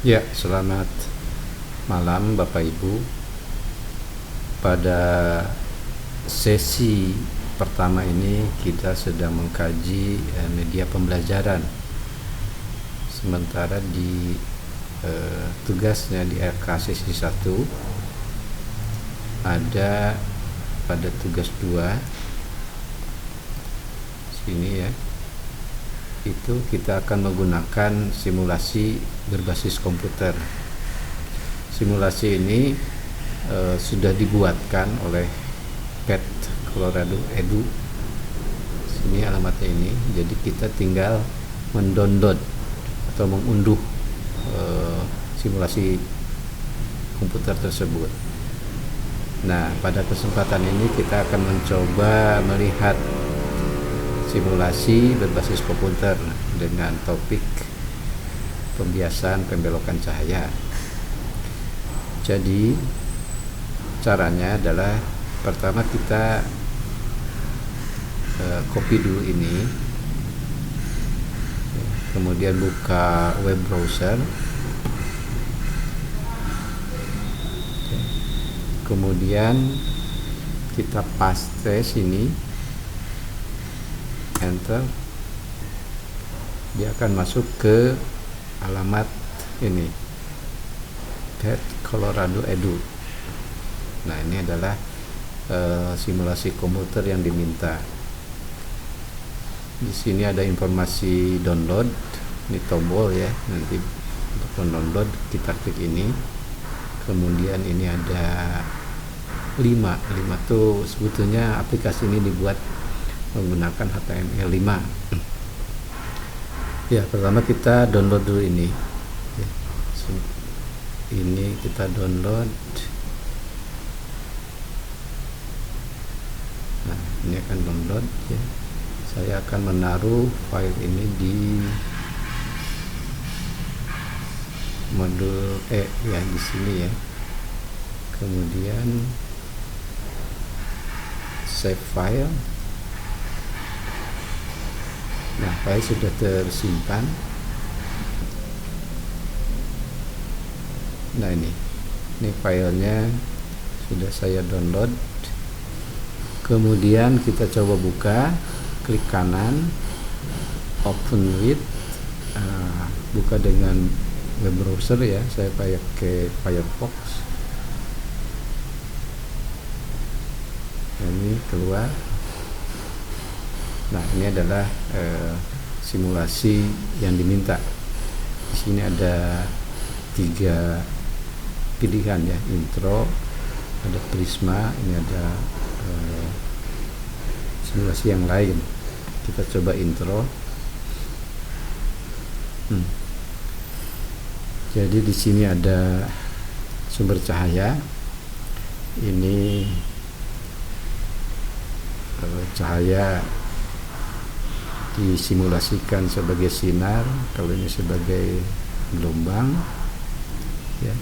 Ya, selamat malam Bapak Ibu. Pada sesi pertama ini kita sedang mengkaji media pembelajaran. Sementara di tugasnya di RK sesi 1 ada pada tugas 2 sini ya. Itu kita akan menggunakan simulasi berbasis komputer. Simulasi ini sudah dibuatkan oleh PET Colorado Edu. Sini alamatnya ini. Jadi kita tinggal mendownload atau mengunduh simulasi komputer tersebut. Nah, pada kesempatan ini kita akan mencoba melihat simulasi berbasis komputer dengan topik pembiasan pembelokan cahaya. Jadi caranya adalah pertama kita copy dulu ini, kemudian buka web browser, kemudian kita paste sini, enter, dia akan masuk ke alamat ini, PET Colorado Edu. Nah, ini adalah simulasi komputer yang diminta. Di sini ada informasi download, ini tombol ya, nanti untuk mendownload kita klik ini. Kemudian ini ada 5 tuh sebetulnya aplikasi ini dibuat menggunakan HTML5. Ya, pertama kita download dulu ini. Ini kita download. Nah, ini akan download ya. Saya akan menaruh file ini di modul ya, di sini ya. Kemudian save file. Nah, file sudah tersimpan. Nah, ini filenya sudah saya download. Kemudian kita coba buka, klik kanan, open with, buka dengan web browser ya. Saya pakai Firefox. Ini keluar. Nah, ini adalah simulasi yang diminta. Di sini ada 3 pilihan ya, intro, ada prisma, ini ada simulasi yang lain. Kita coba intro. Jadi di sini ada sumber cahaya. Ini cahaya disimulasikan sebagai sinar, kalau ini sebagai gelombang ya.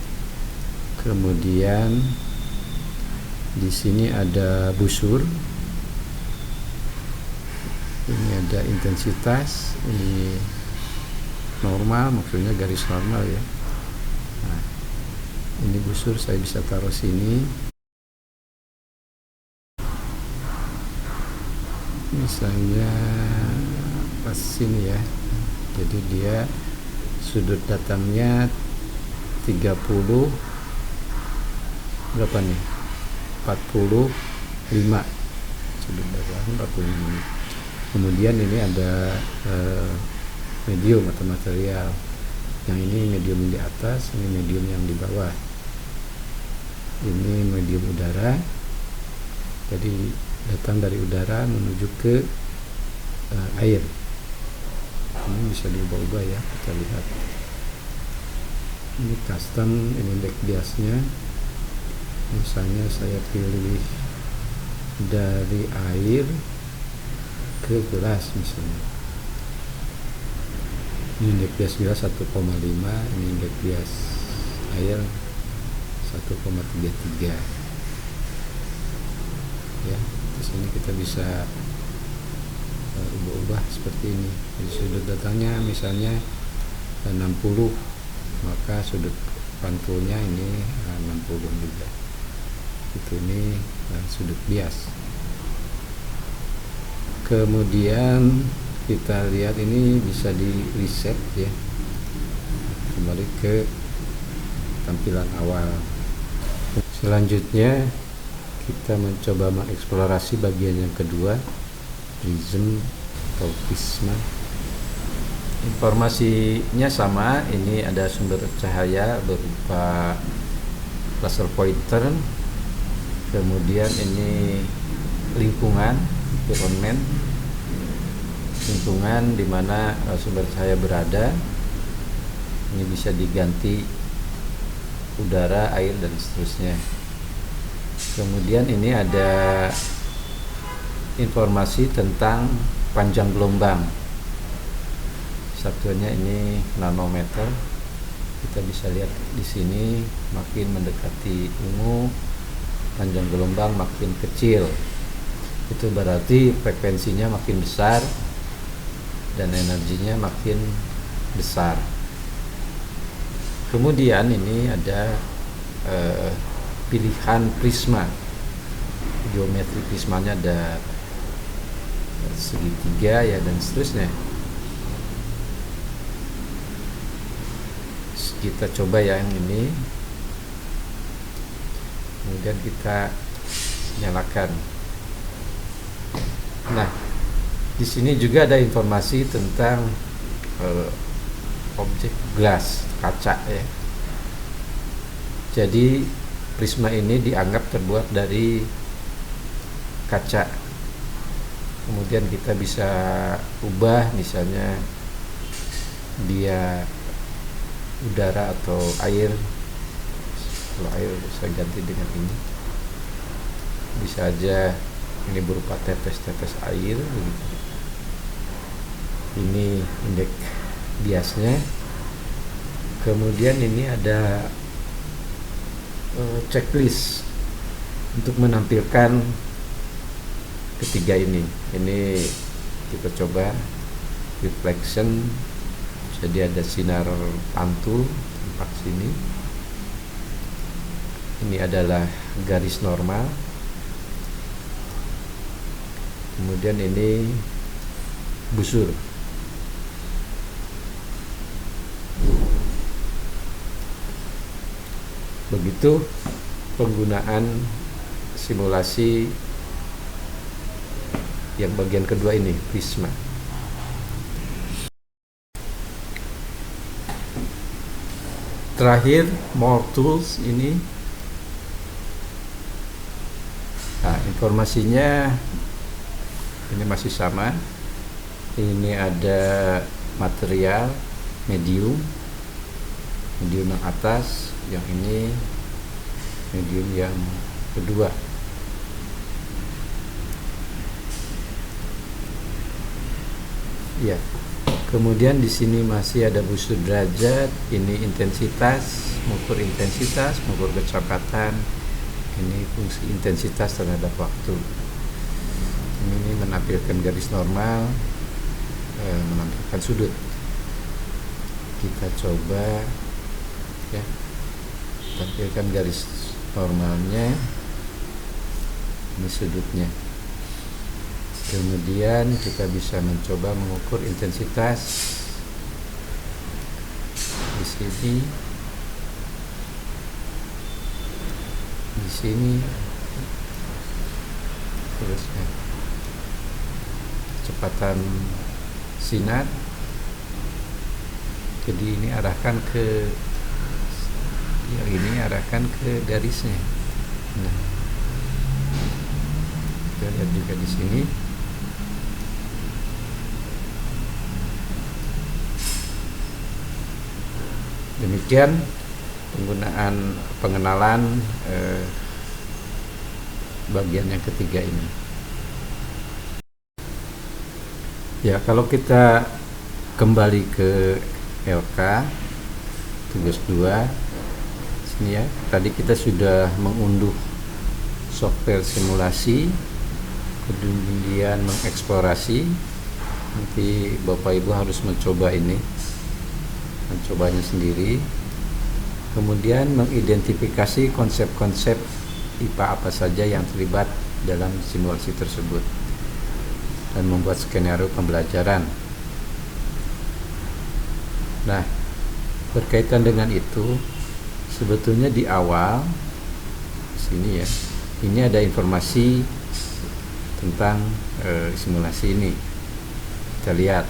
Kemudian di sini ada busur, ini ada intensitas, ini normal, maksudnya garis normal ya. Nah, ini busur saya bisa taruh sini, misalnya pas sini ya. Jadi dia sudut datangnya 30 berapa nih, 45, sudut datang 45. Kemudian ini ada medium atau material, yang ini medium di atas, ini medium yang di bawah, ini medium udara. Jadi datang dari udara menuju ke air. Ini bisa diubah-ubah ya, kita lihat. Ini custom, ini back biasnya. Misalnya saya pilih dari air ke gelas misalnya. Ini back bias gelas 1,5, ini back bias air 1,33 ya. Di sini kita bisa ubah-ubah seperti ini. Jadi sudut datangnya misalnya 60 maka sudut pantulnya ini 60 juga. Itu ini sudut bias. Kemudian kita lihat ini bisa di reset ya, kembali ke tampilan awal. Selanjutnya kita mencoba mengeksplorasi bagian yang kedua, prism atau prisma. Informasinya sama, ini ada sumber cahaya berupa laser pointer, kemudian ini lingkungan environment, lingkungan di mana sumber cahaya berada. Ini bisa diganti udara, air, dan seterusnya. Kemudian ini ada informasi tentang panjang gelombang. Satuannya ini nanometer. Kita bisa lihat di sini, makin mendekati ungu, panjang gelombang makin kecil. Itu berarti frekuensinya makin besar dan energinya makin besar. Kemudian ini ada pilihan prisma. Geometri prismanya ada segitiga ya, dan seterusnya. Kita coba yang ini, kemudian kita nyalakan. Nah, di sini juga ada informasi tentang objek glass, kaca ya. Jadi prisma ini dianggap terbuat dari kaca. Kemudian kita bisa ubah, misalnya dia udara atau air. Kalau air saya ganti dengan ini, bisa aja ini berupa tetes-tetes air begitu. Ini indeks biasnya. Kemudian ini ada checklist untuk menampilkan ketiga ini. Ini kita coba reflection. Jadi ada sinar pantul tempat sini. Ini adalah garis normal. Kemudian ini busur. Begitu penggunaan simulasi yang bagian kedua ini, prisma. Terakhir, more tools ini. Nah, informasinya ini masih sama. Ini ada material medium yang atas, yang ini medium yang kedua. Ya. Kemudian di sini masih ada busur derajat, ini intensitas, mengukur intensitas, mengukur kecepatan, ini fungsi intensitas terhadap waktu. Ini menampilkan garis normal, menampilkan sudut. Kita coba ya, tampilkan garis normalnya, ini sudutnya. Kemudian kita bisa mencoba mengukur intensitas di sini, terus kecepatan sinar. Jadi ini arahkan ke yang ini, arahkan ke garisnya. Nah, kita lihat juga di sini. Demikian pengenalan bagian yang ketiga ini. Ya, kalau kita kembali ke LK tugas 2 sini ya, tadi kita sudah mengunduh software simulasi, kemudian mengeksplorasi. Nanti Bapak Ibu harus mencobanya sendiri. Kemudian mengidentifikasi konsep-konsep IPA apa saja yang terlibat dalam simulasi tersebut dan membuat skenario pembelajaran. Nah, berkaitan dengan itu, sebetulnya di awal sini ya, ini ada informasi tentang simulasi ini. Kita lihat.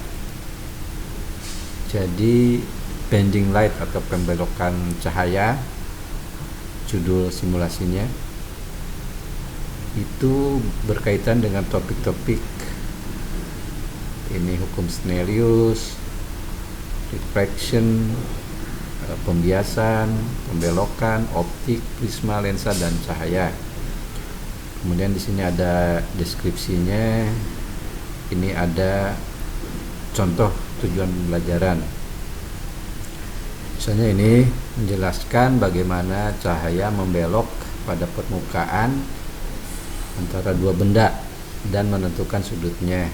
Jadi bending light atau pembelokan cahaya, judul simulasinya itu berkaitan dengan topik-topik ini: hukum Snellius, refraction, pembiasan, pembelokan, optik, prisma, lensa, dan cahaya. Kemudian di sini ada deskripsinya. Ini ada contoh tujuan pembelajaran. Misalnya ini menjelaskan bagaimana cahaya membelok pada permukaan antara dua benda dan menentukan sudutnya.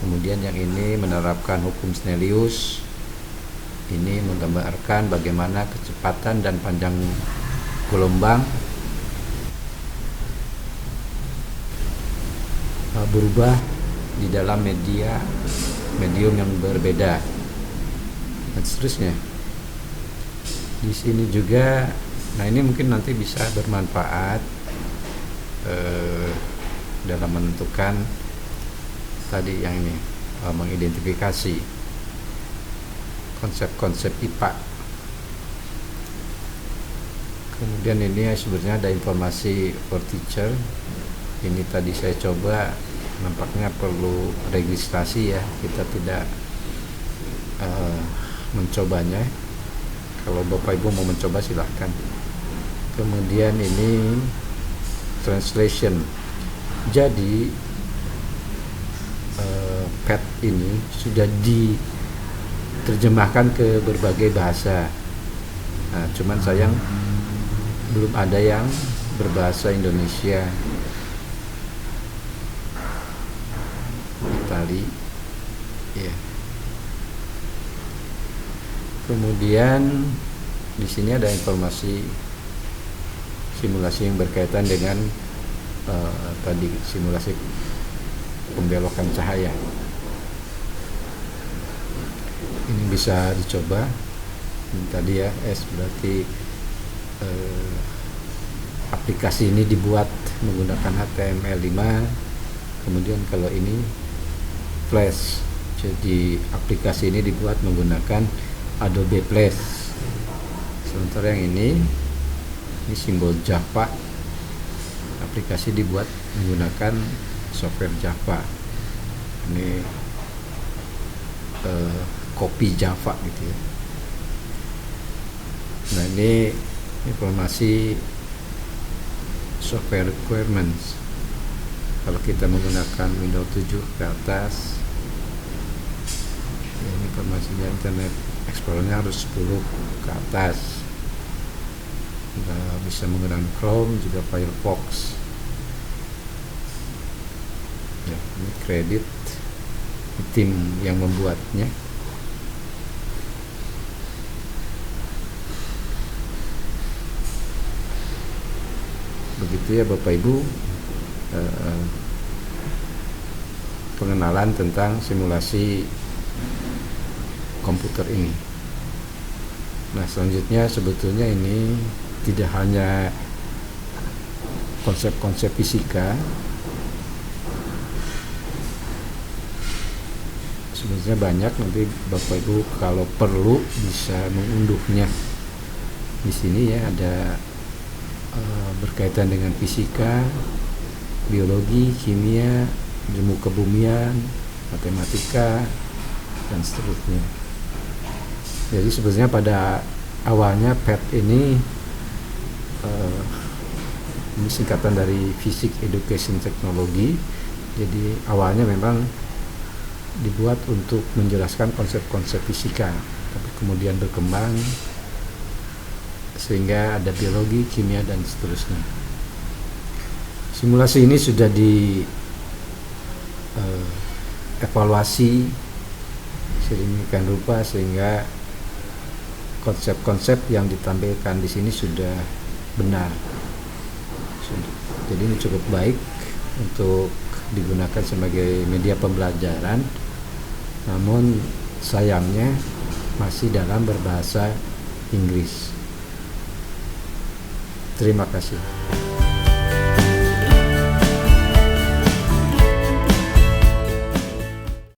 Kemudian yang ini menerapkan hukum Snellius. Ini menggambarkan bagaimana kecepatan dan panjang gelombang berubah di dalam medium yang berbeda, dan seterusnya. Di sini juga, nah ini mungkin nanti bisa bermanfaat dalam menentukan tadi yang ini, mengidentifikasi konsep-konsep IPA. Kemudian ini sebenarnya ada informasi for teacher. Ini tadi saya coba, nampaknya perlu registrasi ya, kita tidak mencobanya. Kalau Bapak Ibu mau mencoba silahkan. Kemudian ini translation. Jadi PET ini sudah diterjemahkan ke berbagai bahasa. Nah, cuman sayang belum ada yang berbahasa Indonesia. Itali, ya. Kemudian di sini ada informasi simulasi yang berkaitan dengan tadi simulasi pembelokan cahaya. Ini bisa dicoba. Ini tadi ya, S berarti aplikasi ini dibuat menggunakan HTML5. Kemudian kalau ini Flash, jadi aplikasi ini dibuat menggunakan Adobe Flash. Sementara yang ini simbol Java, aplikasi dibuat menggunakan software Java. Ini copy Java gitu ya. Nah, ini informasi software requirements. Kalau kita menggunakan Windows 7 ke atas, ini informasinya Internet Explorer-nya harus 10 ke atas. Kita bisa menggunakan Chrome, juga Firefox. Ya, ini kredit tim yang membuatnya. Begitu ya Bapak Ibu, pengenalan tentang simulasi komputer ini. Nah, selanjutnya sebetulnya ini tidak hanya konsep-konsep fisika, sebenarnya banyak. Nanti Bapak Ibu kalau perlu bisa mengunduhnya. Di sini ya ada berkaitan dengan fisika, biologi, kimia, ilmu kebumian, matematika, dan seterusnya. Jadi sebenarnya pada awalnya PET ini singkatan dari Physics Education Technology. Jadi awalnya memang dibuat untuk menjelaskan konsep-konsep fisika, tapi kemudian berkembang sehingga ada biologi, kimia, dan seterusnya. Simulasi ini sudah di evaluasi sedemikian rupa sehingga konsep-konsep yang ditampilkan di sini sudah benar. Jadi ini cukup baik untuk digunakan sebagai media pembelajaran, namun sayangnya masih dalam berbahasa Inggris. Terima kasih.